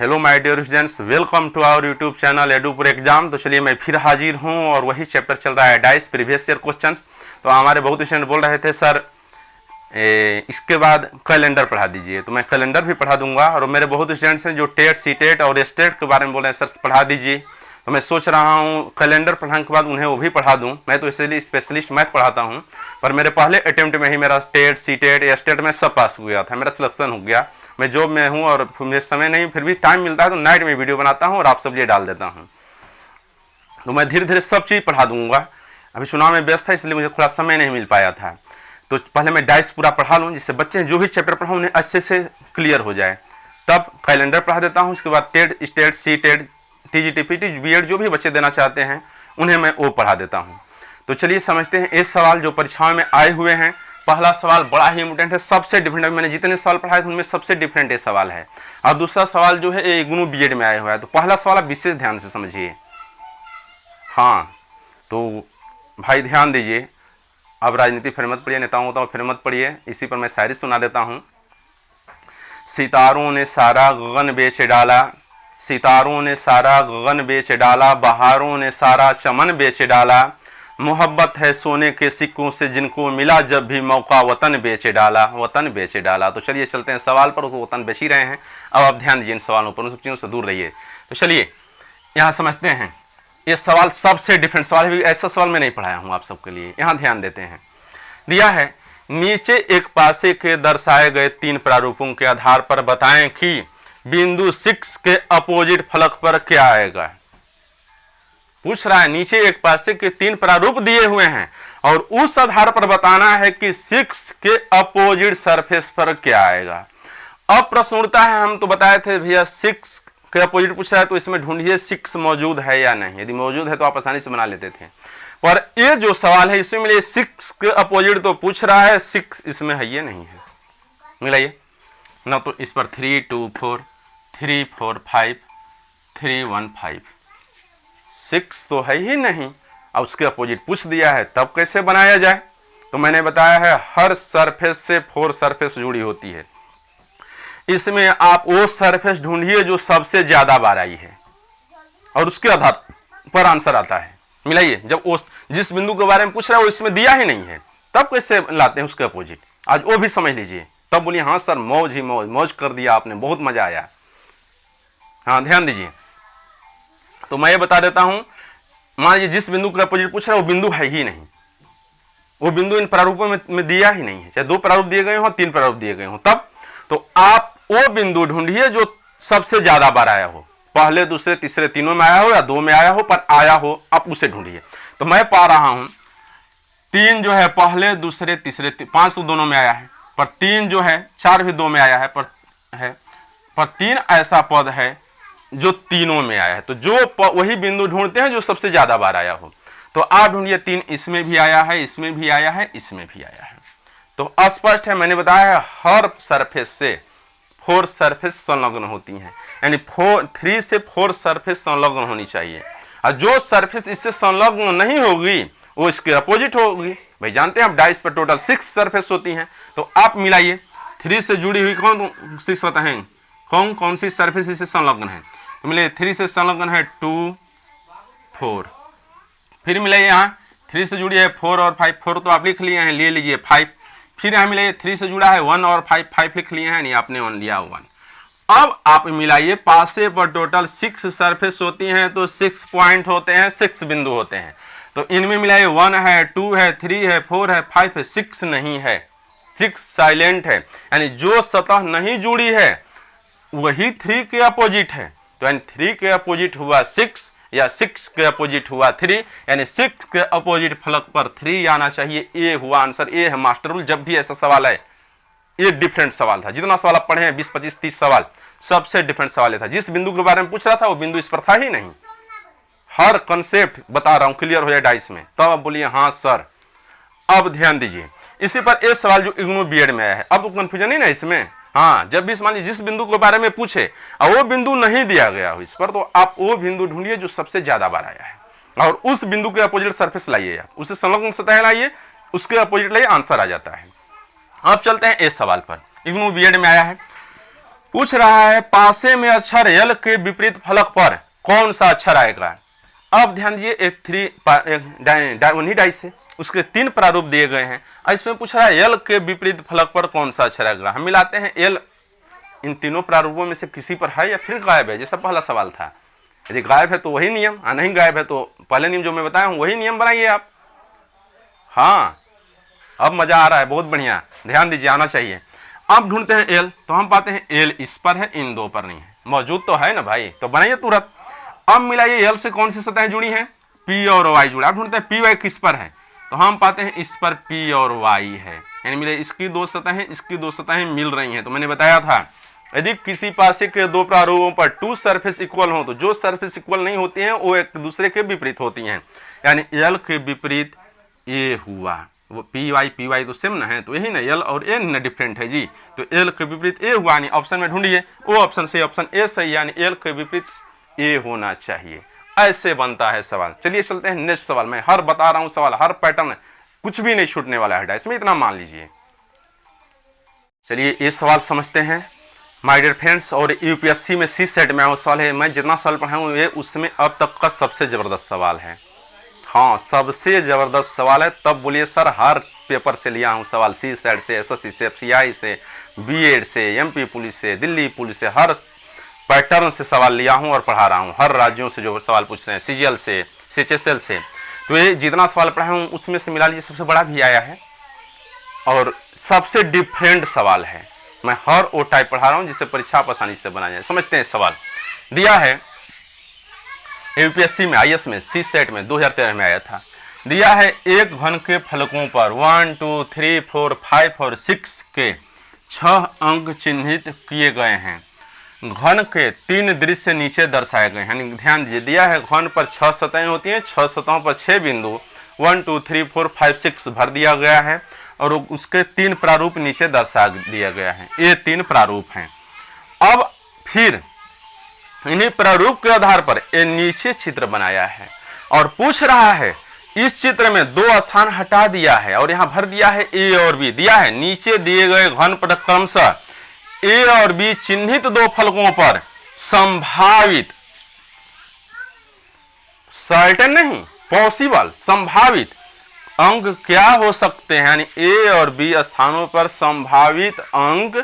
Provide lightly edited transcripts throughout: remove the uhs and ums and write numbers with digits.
Hello my dear students, welcome to our YouTube channel एडुपुर exam. तो चलिए मैं फिर हाजिर हूं और वही चैप्टर चल रहा है डाइस प्रीवियस ईयर क्वेश्चंस। तो हमारे बहुत स्टूडेंट बोल रहे थे सर इसके बाद कैलेंडर पढ़ा दीजिए, तो मैं कैलेंडर भी पढ़ा दूंगा। और मेरे बहुत स्टूडेंट्स हैं जो टेट सीटेट और स्टेट के बारे में बोल रहे हैं सर पढ़ा दीजिए, तो मैं सोच रहा हूँ कैलेंडर पढ़ाने के बाद उन्हें वो भी पढ़ा दूँ। मैं तो इसलिए स्पेशलिस्ट मैथ पढ़ाता हूँ, पर मेरे पहले अटेम्प्ट में ही मेरा टेट सीटेट स्टेट में सब पास हो गया था, मेरा सिलेक्शन हो गया। मैं जॉब में हूँ और मुझे समय नहीं, फिर भी टाइम मिलता है तो नाइट में वीडियो बनाता हूँ और आप सब लिए डाल देता हूँ। तो मैं धीरे धीरे सब चीज़ पढ़ा दूंगा। अभी चुनाव में व्यस्त था इसलिए मुझे थोड़ा समय नहीं मिल पाया था, तो पहले मैं डाइस पूरा पढ़ा लूँ जिससे बच्चे जो भी चैप्टर पढ़ा उन्हें अच्छे से क्लियर हो जाए, तब कैलेंडर पढ़ा देता हूँ। उसके बाद TET state CTET TGT PT BEd जो भी बच्चे देना चाहते हैं उन्हें मैं वो पढ़ा देता हूँ। तो चलिए समझते हैं ये सवाल जो परीक्षाओं में आए हुए हैं। पहला सवाल बड़ा ही इंपॉर्टेंट है, सबसे डिफरेंट। मैंने जितने सवाल पढ़ाए थे उनमें सबसे डिफरेंट ये सवाल है। और दूसरा सवाल जो है ये इग्नू बीएड में आया हुआ है। तो पहला सवाल आप विशेष ध्यान से समझिए। हाँ, तो भाई ध्यान दीजिए। अब राजनीति फिर मत पढ़िए, नेताओं को फिर मत पढ़िए। इसी पर मैं शायरी सुना देता हूँ। सितारों ने सारा गगन बेच डाला, सितारों ने सारा गगन बेच डाला, बहारों ने सारा चमन बेच डाला, मोहब्बत है सोने के सिक्कों से जिनको मिला जब भी मौका वतन बेच डाला, वतन बेच डाला। तो चलिए चलते हैं सवाल पर। तो वतन बेच ही रहे हैं, अब आप ध्यान दीजिए इन सवालों पर, उन सब चीज़ों से दूर रहिए। तो चलिए यहाँ समझते हैं। ये सवाल सबसे डिफरेंट सवाल है, ऐसा सवाल मैं नहीं पढ़ाया हूँ आप सबके लिए। यहाँ ध्यान देते हैं। दिया है नीचे एक पासे के दर्शाए गए 3 प्रारूपों के आधार पर बताएं कि बिंदु 6 के अपोजिट फलक पर क्या आएगा। पूछ रहा है नीचे एक पासे के 3 प्रारूप दिए हुए हैं और उस आधार पर बताना है कि 6 के अपोजिट सरफेस पर क्या आएगा। अब प्रश्न उठता है, हम तो बताए थे भैया 6 के अपोजिट पूछ रहा है तो इसमें ढूंढिए 6 मौजूद है या नहीं। यदि मौजूद है तो आप आसानी से बना लेते थे, पर ये जो सवाल है इसमें मिले 6 के अपोजिट तो पूछ रहा है, 6 इसमें है ये नहीं है। मिलाइए ना, तो इस पर 3 2 4 3 4 5 3 1 5 6 तो है ही नहीं और उसके अपोजिट पूछ दिया है, तब कैसे बनाया जाए। तो मैंने बताया है हर सरफेस से 4 सरफेस जुड़ी होती है। इसमें आप वो सरफेस ढूंढिए जो सबसे ज्यादा बार आई है और उसके आधार पर आंसर आता है। मिलाइए, जब वो जिस बिंदु के बारे में पूछ रहा है वो इसमें दिया ही नहीं है, तब कैसे लाते हैं उसके अपोजिट। आज वो भी समझ लीजिए, तब बोलिए हाँ सर मौज ही मौज, मौज कर दिया आपने, बहुत मजा आया। हाँ ध्यान दीजिए। तो मैं ये बता देता हूं, मान लीजिए जिस बिंदु के अपोजिट पूछ रहा है वो बिंदु है ही नहीं, वो बिंदु इन प्रारूपों में दिया ही नहीं है, चाहे 2 प्रारूप दिए गए हो 3 प्रारूप दिए गए हो, तब तो आप वो बिंदु ढूंढिए जो सबसे ज्यादा बार आया हो, पहले दूसरे तीसरे तीनों में आया हो या 2 में आया हो, पर आया हो, आप उसे ढूंढिए। तो मैं पा रहा हूं 3 जो है पहले दूसरे तीसरे 5 तो दोनों में आया है, पर 3 जो है 4 भी 2 में आया है, पर 3 ऐसा पद है जो तीनों में आया है। तो जो वही बिंदु ढूंढते हैं जो सबसे ज्यादा बार आया हो। तो आप ढूंढिए 3 इसमें भी आया है, इसमें भी आया है, इसमें भी आया है। तो स्पष्ट है, मैंने बताया है हर सरफेस से 4 सरफेस संलग्न होती हैं, यानी 3 से 4 सरफेस संलग्न होनी चाहिए। और जो सरफेस इससे संलग्न नहीं होगी वो इसके अपोजिट होगी। भाई जानते हैं आप डाइस पर टोटल 6 सरफेस होती हैं, तो आप मिलाइए 3 से जुड़ी हुई कौन 6 होता है, कौन कौन सी सरफेस इससे संलग्न है। तो मिले 3 से संलग्न है 2 4, फिर मिले यहाँ 3 से जुड़ी है 4 और 5, 4 तो आप लिख लिए हैं, ले लीजिए 5, फिर यहाँ मिले 3 से जुड़ा है 1 और 5, 5 लिख लिए हैं, नहीं आपने 1 लिया 1। अब आप मिलाइए, पासे पर टोटल 6 सरफेस होती हैं तो 6 पॉइंट होते हैं, 6 बिंदु होते हैं। तो इनमें मिलाइए 1 है 2 है 3 है 4 है 5 है, 6 नहीं है, 6 साइलेंट है, यानी जो सतह नहीं जुड़ी है वही 3 के अपोजिट है। तो यानी 3 के अपोजिट हुआ 6 या 6 के अपोजिट हुआ 3, यानी 6 के अपोजिट फलक पर 3 आना चाहिए। ए हुआ आंसर, ए है मास्टर रूल। जब भी ऐसा सवाल है, ये डिफरेंट सवाल था, जितना सवाल आप पढ़े हैं 20 25 30 सवाल, सबसे डिफरेंट सवाल था। जिस बिंदु के बारे में पूछ रहा था वो बिंदु इस पर था ही नहीं। हर कंसेप्ट बता रहा हूं, क्लियर हो जाए डाइस में, तब आप बोलिए हाँ सर। अब ध्यान दीजिए, इसी पर एक सवाल जो इग्नू बीएड में आया है, अब तो कंफ्यूजन नहीं ना इसमें। हाँ, जब भी मान लीजिए जिस बिंदु के बारे में पूछे और वो बिंदु नहीं दिया गया हो इस पर, तो आप वो बिंदु ढूंढिए जो सबसे ज्यादा बार आया है और उस बिंदु के अपोजिट सरफेस लाइए, आप उसे संलग्न सतह लाइए, उसके अपोजिट लाइए, आंसर आ जाता है। अब चलते हैं इस सवाल पर। इग्नू बीएड में आया है पूछ रहा है पासे में अक्षर एल के विपरीत फलक पर कौन सा अक्षर आएगा। अब ध्यान दीजिए एक उन्हीं डाइस से उसके 3 प्रारूप दिए गए हैं। इसमें पूछ रहा है एल के विपरीत फलक पर कौन सा अक्षर आएगा। हम मिलाते हैं एल इन तीनों प्रारूपों में से किसी पर है या फिर गायब है, जैसा पहला सवाल था। यदि गायब है तो वही नियम, नहीं गायब है तो पहले नियम जो मैं बताया हूं वही नियम बनाइए आप। हाँ, अब मजा आ रहा है, बहुत बढ़िया, ध्यान दीजिए, आना चाहिए। अब ढूंढते हैं एल, तो हम पाते हैं एल इस पर है, इन 2 पर नहीं है। मौजूद तो है ना भाई, तो बनाइए तुरंत। अब मिलाइए एल से कौन सी सतहें जुड़ी हैं, पी और वाई जुड़ा। अब ढूंढते हैं पी वाई किस पर है, तो हम पाते हैं इस पर पी और वाई है, यानी मिले इसकी 2 सतहें इसकी 2 सतहें मिल रही हैं। तो मैंने बताया था यदि किसी पासे के 2 प्रारूपों पर 2 सरफेस इक्वल हो तो जो सरफेस इक्वल नहीं होती हैं वो एक दूसरे के विपरीत होती हैं, यानी एल के विपरीत ए हुआ। वो पी वाई तो सेम ना है, तो यही ना एल और ए ना डिफरेंट है जी, तो एल के विपरीत ए हुआ। यानी ऑप्शन में ढूंढिए, वो ऑप्शन से ऑप्शन ए सही, यानी एल के विपरीत ए होना चाहिए। ऐसे बनता है सवाल। चलिए चलते हैं नेक्स्ट सवाल। मैं हर बता रहा हूं सवाल, हर पैटर्न, कुछ भी नहीं छूटने वाला है, इसमें इतना मान लीजिए। चलिए ये सवाल समझते हैं माय डियर फ्रेंड्स। और यूपीएससी में सी सेट में वो सवाल है, मैं जितना सवाल पढ़ा हूँ ये उसमें अब तक का सबसे ज़बरदस्त सवाल है। हाँ, सबसे ज़बरदस्त सवाल है। तब बोलिए सर हर पेपर से लिया हूँ सवाल, सी सेट से, एसएससी से, एफसीआई से, बीएड से, एमपी पुलिस से, दिल्ली पुलिस से, हर पैटर्न से सवाल लिया हूँ और पढ़ा रहा हूँ। हर राज्यों से जो सवाल पूछ रहे हैं, सीजीएल से, सीएचएसएल से, तो ये जितना सवाल पढ़ा हूँ उसमें से मिला लीजिए सबसे बड़ा भी आया है और सबसे डिफरेंट सवाल है। मैं हर वो टाइप पढ़ा रहा हूँ जिससे परीक्षा आप आसानी से बना जाए। समझते हैं सवाल दिया है यूपीएससी में, आईएएस में, सी सेट में 2013 में आया था। दिया है एक घन के फलकों पर 1 2 3 4 5 और 6 के 6 अंक चिन्हित किए गए हैं। घन के 3 दृश्य नीचे दर्शाए गए हैं। ध्यान दीजिए, दिया है घन पर 6 सतहें होती हैं, 6 सतहों पर 6 बिंदु 1 2 3 4 5 6 भर दिया गया है और उसके 3 प्रारूप नीचे दर्शा दिया गया है। ये 3 प्रारूप हैं। अब फिर इन्हीं प्रारूप के आधार पर ये नीचे चित्र बनाया है और पूछ रहा है इस चित्र में 2 स्थान हटा दिया है और यहां भर दिया है ए और बी। दिया है नीचे दिए गए घन पर क्रमशः ए और बी चिन्हित 2 फलकों पर संभावित, सर्टेन नहीं, पॉसिबल, संभावित अंक क्या हो सकते हैं, यानी ए और बी स्थानों पर संभावित अंक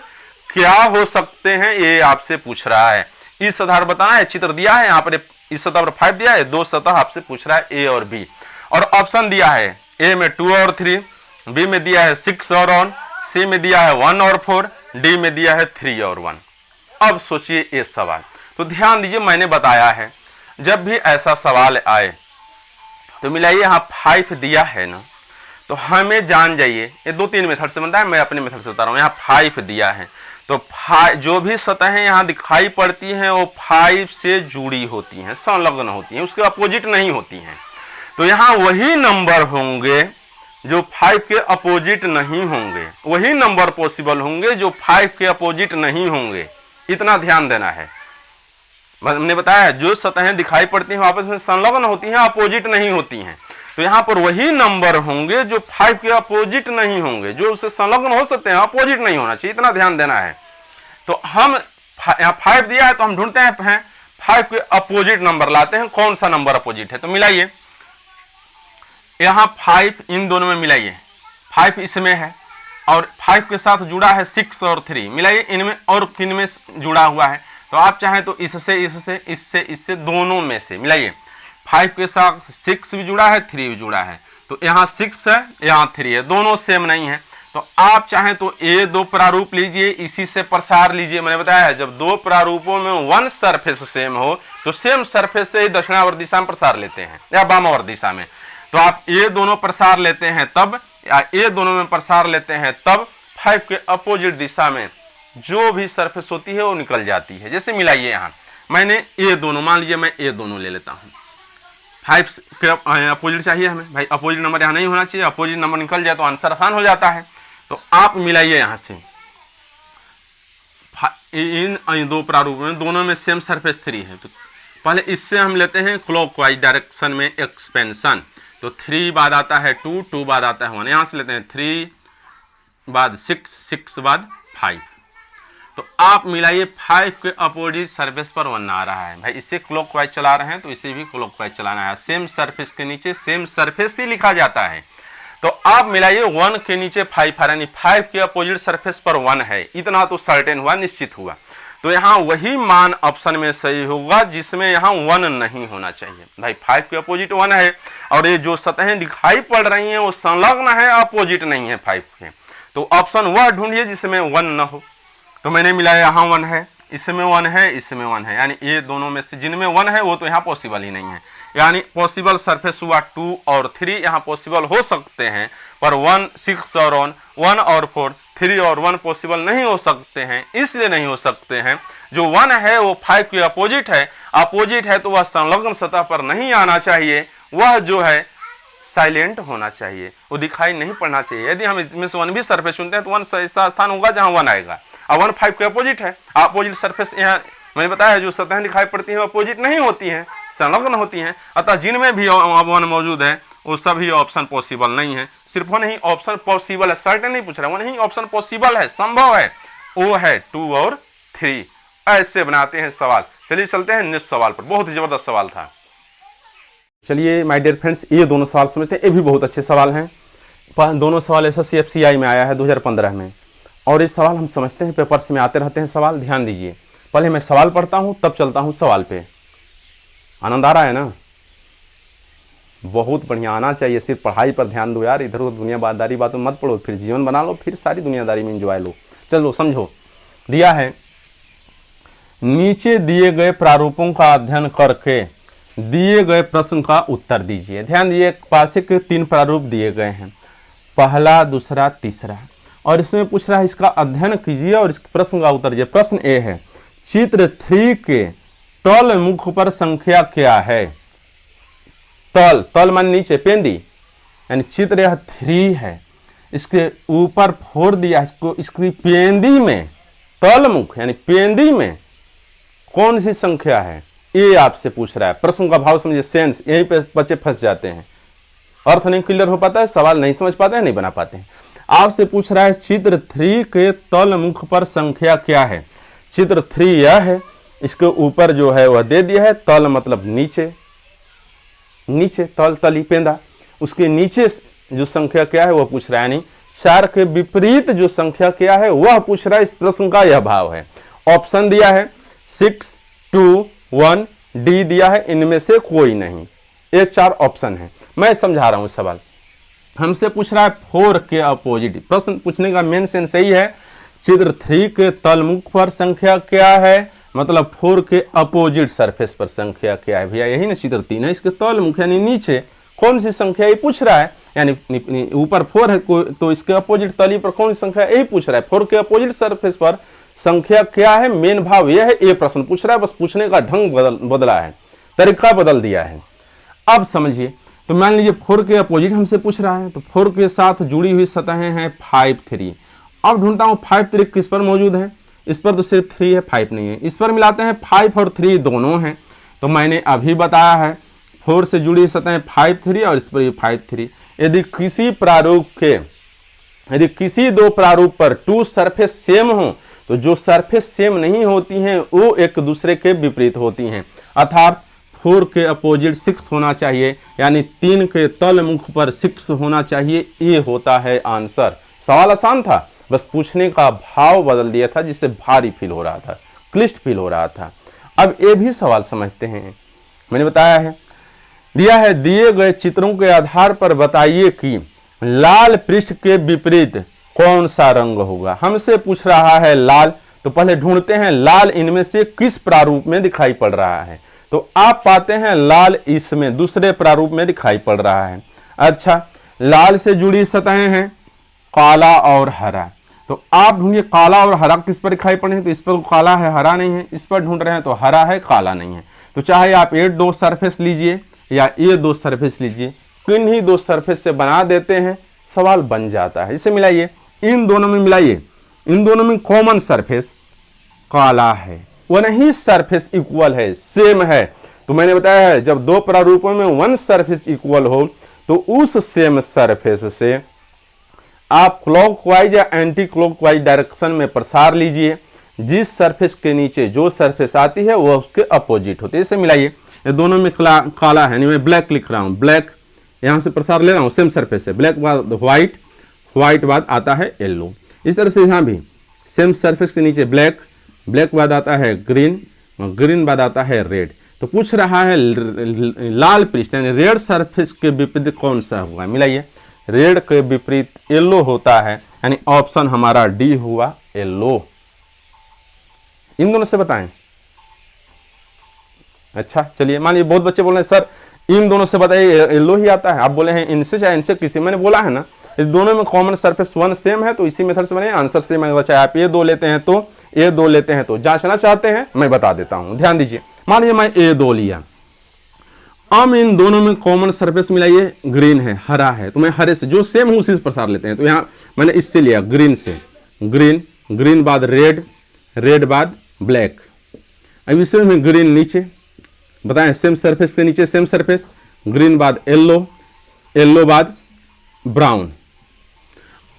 क्या हो सकते हैं, ये आपसे पूछ रहा है। इस आधार बताना है, चित्र दिया है यहाँ पर, इस सतह पर 5 दिया है, 2 सतह आपसे पूछ रहा है ए और बी, और ऑप्शन दिया है ए में 2 और 3, बी में दिया है 6 और 1, सी में दिया है 1 और 4, डी में दिया है 3 और 1। अब सोचिए ये सवाल, तो ध्यान दीजिए मैंने बताया है जब भी ऐसा सवाल आए तो मिलाइए, यहाँ 5 दिया है ना, तो हमें जान जाइए ये 2-3 मेथड से बनता है, मैं अपने मेथड से बता रहा हूँ। यहाँ 5 दिया है तो जो भी सतहें यहाँ दिखाई पड़ती हैं वो 5 से जुड़ी होती हैं, संलग्न होती हैं, उसके अपोजिट नहीं होती हैं। तो यहाँ वही नंबर होंगे जो 5 के अपोजिट नहीं होंगे, वही नंबर पॉसिबल होंगे जो 5 के अपोजिट नहीं होंगे। इतना ध्यान देना है। हमने बताया जो सतहें दिखाई पड़ती हैं आपस में संलग्न होती हैं, अपोजिट नहीं होती हैं। तो यहाँ पर वही नंबर होंगे जो 5 के अपोजिट नहीं होंगे, जो उससे संलग्न हो सकते हैं, अपोजिट नहीं होना चाहिए। इतना ध्यान देना है। तो हम यहाँ 5 दिया है तो हम ढूंढते हैं 5 के अपोजिट नंबर लाते हैं, कौन सा नंबर अपोजिट है। तो मिलाइए, यहाँ 5 इन दोनों में मिलाइए, 5 इसमें है और 5 के साथ जुड़ा है 6 और 3, मिलाइए इनमें और किन में जुड़ा हुआ है। तो आप चाहें तो इससे दोनों में से मिलाइए। 5 के साथ 6 भी जुड़ा है, 3 भी जुड़ा है, तो यहाँ 6 है, यहाँ 3 है, दोनों सेम नहीं है। तो आप चाहें तो ये 2 प्रारूप लीजिए, इसी से प्रसार लीजिए। मैंने बताया है जब 2 प्रारूपों में 1 सरफेस सेम हो तो सेम सरफेस से ही दक्षिणावर्त दिशा में प्रसार लेते हैं या वामावर्त दिशा में। तो आप ये दोनों प्रसार लेते हैं तब, या ये दोनों में प्रसार लेते हैं तब 5 के अपोजिट दिशा में जो भी सरफेस होती है वो निकल जाती है। जैसे मिलाइए, यहाँ मैंने ये दोनों, मान लीजिए मैं ये दोनों ले लेता हूँ, 5 के अपोजिट चाहिए हमें भाई, अपोजिट नंबर यहाँ नहीं होना चाहिए, अपोजिट नंबर निकल जाए तो आंसर आसान हो जाता है। तो आप मिलाइए यहाँ से इन 2 प्रारूपों में, दोनों में सेम सरफेस 3 है। तो पहले इससे हम लेते हैं क्लॉकवाइज डायरेक्शन में एक्सपेंशन। तो 3 बाद आता है 2, 2 बाद आता है 1, यहाँ से लेते हैं 3 बाद 6, 6 बाद 5। तो आप मिलाइए 5 के अपोजिट सरफेस पर 1 आ रहा है। भाई इसे क्लॉकवाइज चला रहे हैं तो इसे भी क्लॉकवाइज चलाना है। सेम सरफेस के नीचे सेम सरफेस ही लिखा जाता है। तो आप मिलाइए 1 के नीचे 5 यानी 5 के अपोजिट सरफेस पर 1 है। इतना तो सर्टेन हुआ, निश्चित हुआ। तो यहाँ वही मान ऑप्शन में सही होगा जिसमें यहाँ 1 नहीं होना चाहिए। भाई 5 के अपोजिट 1 है और ये जो सतहें दिखाई पड़ रही हैं वो संलग्न है, अपोजिट नहीं है 5 के। तो ऑप्शन वह ढूंढिए जिसमें 1 न हो। तो मैंने मिलाया यहाँ 1 है, इसमें 1 है, इसमें 1 है, यानी ये दोनों में से जिनमें 1 है वो तो यहाँ पॉसिबल ही नहीं है। यानी पॉसिबल सरफेस हुआ 2 और 3 यहाँ पॉसिबल हो सकते हैं, पर 1, 6 और 1 और 4, 3 और 1 पॉसिबल नहीं हो सकते हैं। इसलिए नहीं हो सकते हैं, जो 1 है वो 5 के अपोजिट है। अपोजिट है तो वह संलग्न सतह पर नहीं आना चाहिए, वह जो है साइलेंट होना चाहिए, वो दिखाई नहीं पड़ना चाहिए। यदि हम इसमें से 1 भी सरफेस चुनते हैं तो 1 ऐसा स्थान होगा जहां 1 आएगा, और 1 5 के अपोजिट है। अपोजिट सरफेस यहाँ मैंने बताया जो सतहें दिखाई पड़ती हैं अपोजिट नहीं होती हैं, संलग्न होती हैं। अतः जिनमें भी 1 मौजूद है वो सभी ऑप्शन पॉसिबल नहीं है। सिर्फ 1 ही ऑप्शन पॉसिबल है, सर्टेन नहीं पूछ रहा, 1 ही ऑप्शन पॉसिबल है, संभव है, वो है 2 और 3। ऐसे बनाते हैं सवाल। चलिए चलते हैं नेक्स्ट सवाल पर। बहुत ही जबरदस्त सवाल था। चलिए माय डियर फ्रेंड्स, ये दोनों सवाल समझते हैं। ये भी बहुत अच्छे सवाल हैं। दोनों सवाल SSC FCI में आया है 2015 में, और ये सवाल हम समझते हैं, पेपर्स में आते रहते हैं सवाल। ध्यान दीजिए, पहले मैं सवाल पढ़ता हूँ तब चलता हूँ सवाल पे। आनंद आ रहा है ना? बहुत बढ़िया आना चाहिए। सिर्फ पढ़ाई पर ध्यान दो यार, इधर उधर दुनियादारी बातों मत पढ़ो, फिर जीवन बना लो, फिर सारी दुनियादारी में एंजॉय लो। चलो समझो, दिया है नीचे दिए गए प्रारूपों का अध्ययन करके दिए गए प्रश्न का उत्तर दीजिए। ध्यान दीजिए, पासे के 3 प्रारूप दिए गए हैं, पहला, दूसरा, तीसरा, और इसमें पूछ रहा है इसका अध्ययन कीजिए और इस प्रश्न का उत्तर दीजिए। प्रश्न ए है, चित्र 3 के तल मुख पर संख्या क्या है? तल, तल मान नीचे, पेंदी, यानी चित्र यह 3 है, इसके ऊपर 4 दिया, इसको इसकी पेंदी में तल मुख यानी पेंदी में कौन सी संख्या है, ये आपसे पूछ रहा है। प्रश्न का भाव समझिए, सेंस, यहीं पे बच्चे फंस जाते हैं, अर्थ नहीं क्लियर हो पाता है, सवाल नहीं समझ पाते हैं, नहीं बना पाते हैं। आपसे पूछ रहा है चित्र 3 के तल मुख पर संख्या क्या है? चित्र 3 यह है, इसके ऊपर जो है वह दे दिया है, तल मतलब नीचे, नीचे तल, तली, पेंदा, उसके नीचे जो संख्या क्या है वह पूछ रहा है। यानी 4 के विपरीत जो संख्या क्या है वह पूछ रहा है। इस प्रश्न का यह भाव है। ऑप्शन दिया है 6, 2, 1, डी दिया है, इनमें से कोई नहीं। ये 4 ऑप्शन है। मैं समझा रहा हूं सवाल। हमसे पूछ रहा है 4 के अपोजिट। प्रश्न पूछने का मेन सेंस यही है, चित्र 3 के तलमुख पर संख्या क्या है, मतलब 4 के अपोजिट सरफेस पर संख्या क्या है। भैया यही ना चित्र 3 है, इसके तलमुख यानी नीचे कौन सी संख्या ये पूछ रहा है। यानी ऊपर 4 है तो इसके अपोजिट तली पर कौन सी संख्या यही पूछ रहा है। 4 के अपोजिट सरफेस पर संख्या क्या है, मेन भाव यह है। ये प्रश्न पूछ रहा है, बस पूछने का ढंग बदला है, तरीका बदल दिया है। अब समझिए, तो मान लीजिए 4 के अपोजिट हमसे पूछ रहा है, तो 4 के साथ जुड़ी हुई सतहें हैं 5, 3। अब ढूंढता हूँ 5, 3 किस पर मौजूद है। इस पर तो सिर्फ 3 है, 5 नहीं है। इस पर मिलाते हैं 5 और 3 दोनों हैं। तो मैंने अभी बताया है 4 से जुड़ी सतहें 5, 3 और इस पर ये 5, 3। यदि किसी 2 प्रारूप पर 2 सरफेस सेम हो, तो जो सरफेस सेम नहीं होती हैं वो एक दूसरे के विपरीत होती हैं। अर्थात 4 के अपोजिट 6 होना चाहिए, यानी 3 के तल मुख पर 6 होना चाहिए। ये होता है आंसर। सवाल आसान था, बस पूछने का भाव बदल दिया था, जिससे भारी फील हो रहा था, क्लिष्ट फील हो रहा था। अब ये भी सवाल समझते हैं। मैंने बताया है, दिया है दिए गए चित्रों के आधार पर बताइए कि लाल पृष्ठ के विपरीत कौन सा रंग होगा। हमसे पूछ रहा है लाल, तो पहले ढूंढते हैं लाल इनमें से किस प्रारूप में दिखाई पड़ रहा है। तो आप पाते हैं लाल इसमें दूसरे प्रारूप में दिखाई पड़ रहा है। अच्छा, लाल से जुड़ी सतहें हैं काला और हरा। तो आप ढूंढिए काला और हरा किस पर दिखाई पड़े हैं। तो इस पर काला है, हरा नहीं है। इस पर ढूंढ रहे हैं तो हरा है, काला नहीं है। तो चाहे आप ये 2 सरफेस लीजिए या ये 2 सरफेस लीजिए, किन्हीं 2 सरफेस से बना देते हैं, सवाल बन जाता है। इसे मिलाइए, इन दोनों में मिलाइए, इन दोनों में कॉमन सरफेस काला है, वो नहीं सरफेस इक्वल है, सेम है। तो मैंने बताया है जब 2 प्रारूपों में 1 सरफेस इक्वल हो तो उस सेम सरफेस से आप क्लॉकवाइज या एंटी क्लॉकवाइज डायरेक्शन में प्रसार लीजिए। जिस सरफेस के नीचे जो सरफेस आती है वह उसके अपोजिट होती है। इसे मिलाइए, ये दोनों में काला है, मैं ब्लैक लिख रहा हूँ, ब्लैक यहाँ से प्रसार ले रहा हूँ, सेम सरफेस है, ब्लैक बाद व्हाइट, व्हाइट बाद आता है येलो। इस तरह से यहाँ भी सेम सरफेस के नीचे ब्लैक, ब्लैक बाद आता है ग्रीन, ग्रीन बाद आता है रेड। तो पूछ रहा है लाल पृष्ठ यानी रेड सरफेस के विपरीत कौन सा हुआ, मिलाइए, रेड के विपरीत येलो होता है, यानी ऑप्शन हमारा डी हुआ येलो। इन दोनों से बताएं। अच्छा चलिए, मान लीजिए बहुत बच्चे बोल रहे हैं सर इन दोनों से बताइए, येलो ही आता है, आप बोले हैं इनसे चाहे इनसे किसी, मैंने बोला है ना इस दोनों में कॉमन सरफेस वन सेम है, तो इसी मेथड से बने आंसर सेम है। चाहे आप ये दो लेते हैं तो ये दो लेते हैं तो जांचना चाहते हैं, मैं बता देता हूं, ध्यान दीजिए। मान लीजिए मैं ए दो लिया, अब इन दोनों में कॉमन सरफेस मिलाइए, ग्रीन है, हरा है, तो मैं हरे से जो सेम है उसी से प्रसार लेते हैं। तो यहाँ मैंने इससे लिया ग्रीन से, ग्रीन, ग्रीन बाद रेड, रेड बाद ब्लैक। अब इसमें ग्रीन नीचे बताएं, सेम सरफेस के नीचे सेम सरफेस, ग्रीन बाद येलो, येलो बाद ब्राउन।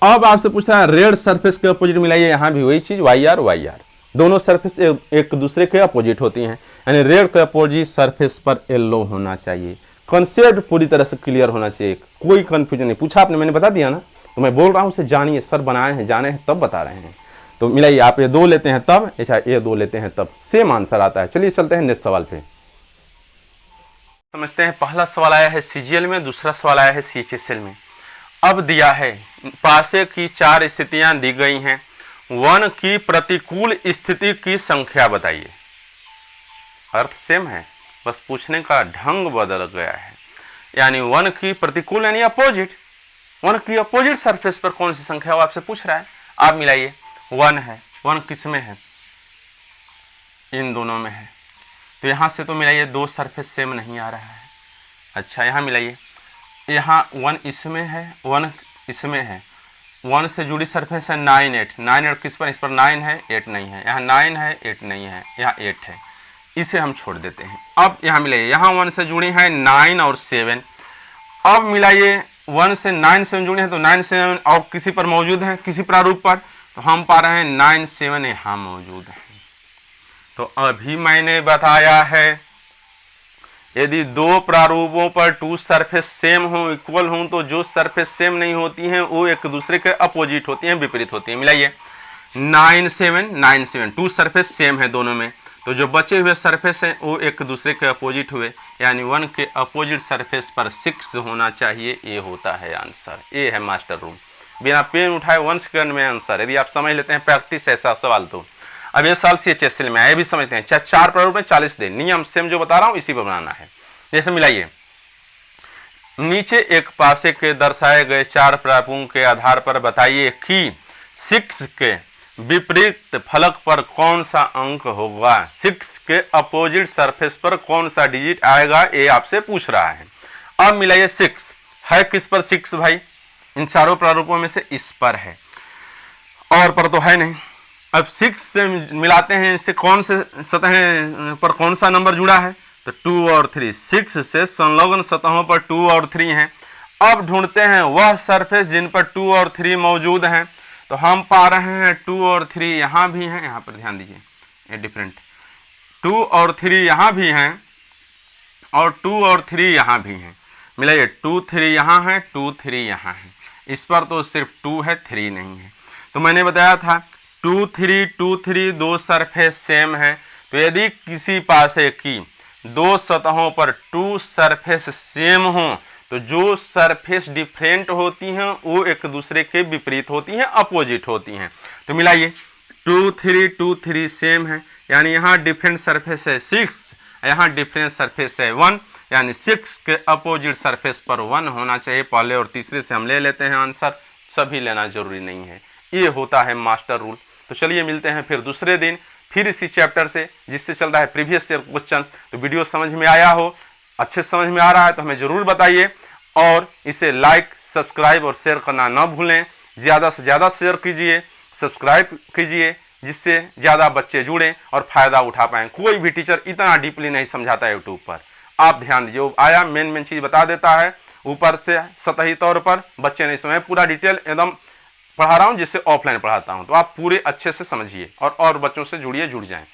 अब आपसे पूछ रहा है रेड सरफेस के अपोजिट मिलाइए, यहां भी वही चीज वाई आर वाई आर, दोनों सरफेस एक दूसरे के अपोजिट होती हैं, यानी रेड के अपोजिट सरफेस पर येलो होना चाहिए। कंसेप्ट पूरी तरह से क्लियर होना चाहिए, कोई कंफ्यूजन नहीं। पूछा आपने, मैंने बता दिया ना, तो मैं बोल रहा हूं उसे जानिए, सर बनाए हैं, जाने हैं तब बता रहे हैं। तो मिलाइए, आप ये दो लेते हैं तब, अच्छा ये दो लेते हैं तब, सेम आंसर आता है। चलिए चलते हैं नेक्स्ट सवाल पे, समझते हैं। पहला सवाल आया है सीजीएल में, दूसरा सवाल आया है सीएचएसएल में। अब दिया है पासे की 4 स्थितियां दी गई हैं, वन की प्रतिकूल स्थिति की संख्या बताइए। अर्थ सेम है, बस पूछने का ढंग बदल गया है। यानी वन की प्रतिकूल यानी अपोजिट, वन की अपोजिट सरफेस पर कौन सी संख्या वो आपसे पूछ रहा है। आप मिलाइए, वन है, वन किस में है, इन दोनों में है, तो यहां से तो मिलाइए, दो सरफेस सेम नहीं आ रहा है। अच्छा यहाँ मिलाइए, यहाँ वन इसमें है, वन इसमें है, वन से जुड़ी सरफेस है 9 8, 9 8 किस पर, इस पर 9 है 8 नहीं है, यहाँ 9 है 8 नहीं है, यहाँ 8 है, इसे हम छोड़ देते हैं। अब यहाँ मिलाइए, यहाँ वन से जुड़ी है 9 और 7। अब मिलाइए, वन से 9 7 जुड़े हैं तो 9 7 और किसी पर मौजूद है, किसी प्रारूप पर, तो हम पा रहे हैं 9 7 यहाँ मौजूद है। तो अभी मैंने बताया है यदि दो प्रारूपों पर 2 सरफेस सेम हो, इक्वल हो, तो जो सरफेस सेम नहीं होती हैं वो एक दूसरे के अपोजिट होती हैं, विपरीत होती हैं। मिलाइए, 9 7 9 7, 2 सरफेस सेम है दोनों में, तो जो बचे हुए सरफेस हैं वो एक दूसरे के अपोजिट हुए, यानी वन के अपोजिट सरफेस पर 6 होना चाहिए। ये होता है आंसर, ये है मास्टर रूल। बिना पेन उठाए 1 सेकंड में आंसर, यदि आप समझ लेते हैं प्रैक्टिस ऐसा सवाल तो। अब ये साल सीएचएसएल में आए भी समझते हैं, चाहे 4 प्रारूप में 40 दिन, नियम सेम जो बता रहा हूं इसी पर बनाना है। जैसे मिलाइए, नीचे एक पासे के दर्शाए गए 4 प्रारूपों के आधार पर बताइए कि 6 के विपरीत फलक पर कौन सा अंक होगा, 6 के अपोजिट सरफेस पर कौन सा डिजिट आएगा, ये आपसे पूछ रहा है। अब मिलाइए, 6 है किस पर, 6 भाई इन चारों प्रारूपों में से इस पर है, और पर तो है नहीं। अब 6 से मिलाते हैं, इससे कौन से सतह पर कौन सा नंबर जुड़ा है, तो 2 और 3, 6 से संलग्न सतहों पर 2 और 3 हैं। अब ढूंढते हैं वह सरफेस जिन पर 2 और 3 मौजूद हैं, तो हम पा रहे हैं 2 और 3 यहाँ भी हैं, यहाँ पर ध्यान दीजिए ये डिफरेंट, 2 और 3 यहाँ भी हैं और 2 और 3 यहाँ भी हैं। मिलाइए, 2 3 यहाँ है, 2 3 यहाँ है, इस पर तो सिर्फ 2 है, 3 नहीं है। तो मैंने बताया था 2 3 दो सरफेस सेम है, तो यदि किसी पासे की 2 सतहों पर 2 सरफेस सेम हो, तो जो सरफेस डिफरेंट होती हैं वो एक दूसरे के विपरीत होती हैं, अपोजिट होती हैं। तो मिलाइए, 2 3 सेम है, यानी यहाँ डिफरेंट सरफेस है 6, यहाँ डिफरेंट सरफेस है 1, यानी 6 के अपोजिट सरफेस पर 1 होना चाहिए। पहले और तीसरे से हम ले लेते हैं आंसर, सभी लेना जरूरी नहीं है। ये होता है मास्टर रूल। तो चलिए मिलते हैं फिर दूसरे दिन, फिर इसी चैप्टर से जिससे चल रहा है प्रीवियस ईयर क्वेश्चंस। तो वीडियो समझ में आया हो, अच्छे समझ में आ रहा है तो हमें ज़रूर बताइए, और इसे लाइक सब्सक्राइब और शेयर करना ना भूलें। ज़्यादा से ज़्यादा शेयर कीजिए, सब्सक्राइब कीजिए, जिससे ज़्यादा बच्चे जुड़ें और फ़ायदा उठा पाएँ। कोई भी टीचर इतना डीपली नहीं समझाता है यूट्यूब पर, आप ध्यान दीजिए। वो आया मेन चीज़ बता देता है, ऊपर से सतही तौर पर बच्चे नहीं समझे, पूरा डिटेल एकदम पढ़ा रहा हूँ जिससे ऑफलाइन पढ़ाता हूँ। तो आप पूरे अच्छे से समझिए और बच्चों से जुड़ जाएं।